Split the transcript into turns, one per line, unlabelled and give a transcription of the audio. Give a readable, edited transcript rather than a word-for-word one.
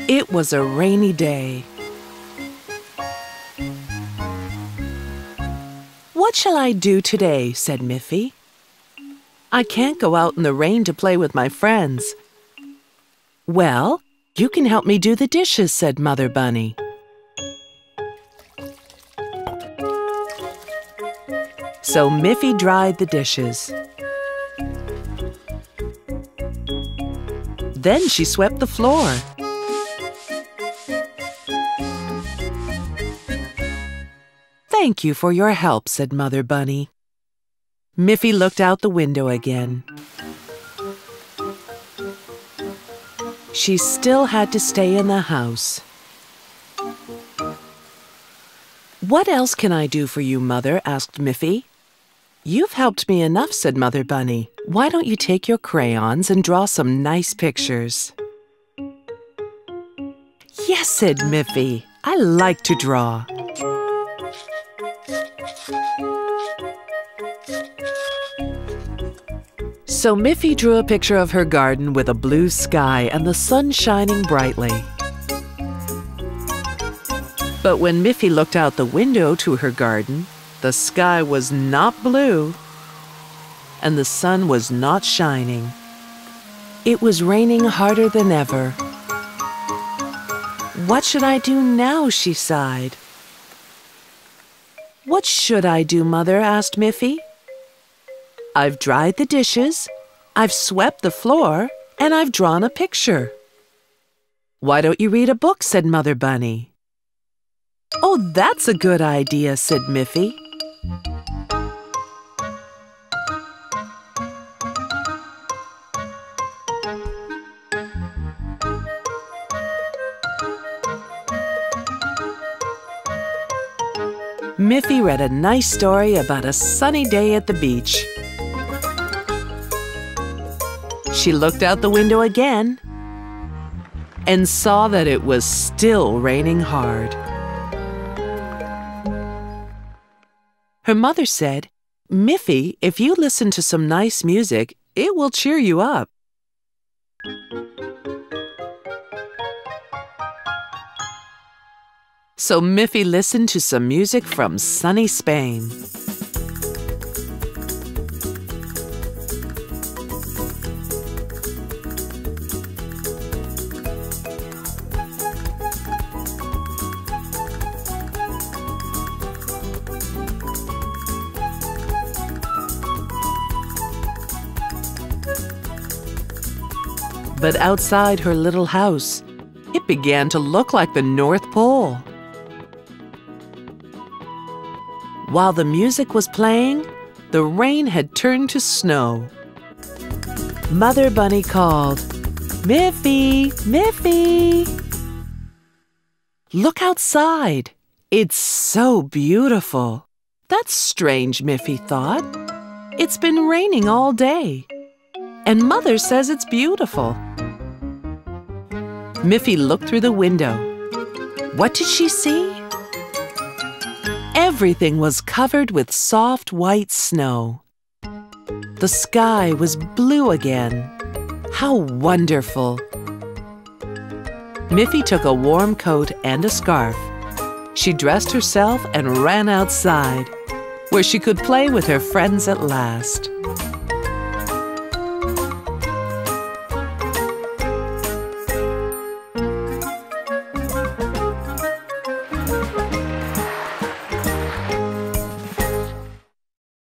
It was a rainy day. "What shall I do today?" said Miffy. "I can't go out in the rain to play with my friends." "Well, you can help me do the dishes," said Mother Bunny. So Miffy dried the dishes. Then she swept the floor. "Thank you for your help," said Mother Bunny. Miffy looked out the window again. She still had to stay in the house. "What else can I do for you, Mother?" asked Miffy. "You've helped me enough," said Mother Bunny. "Why don't you take your crayons and draw some nice pictures?" "Yes," said Miffy. "I like to draw." So Miffy drew a picture of her garden with a blue sky and the sun shining brightly. But when Miffy looked out the window to her garden, the sky was not blue and the sun was not shining. It was raining harder than ever. "What should I do now?" she sighed. "What should I do, Mother?" asked Miffy. "I've dried the dishes, I've swept the floor, and I've drawn a picture." "Why don't you read a book?" said Mother Bunny. "Oh, that's a good idea," said Miffy. Miffy read a nice story about a sunny day at the beach. She looked out the window again and saw that it was still raining hard. Her mother said, "Miffy, if you listen to some nice music, it will cheer you up." So Miffy listened to some music from sunny Spain. But outside her little house, it began to look like the North Pole. While the music was playing, the rain had turned to snow. Mother Bunny called, "Miffy, Miffy!" "Look outside! It's so beautiful!" "That's strange," Miffy thought. "It's been raining all day, and Mother says it's beautiful." Miffy looked through the window. What did she see? Everything was covered with soft white snow. The sky was blue again. How wonderful! Miffy took a warm coat and a scarf. She dressed herself and ran outside, where she could play with her friends at last.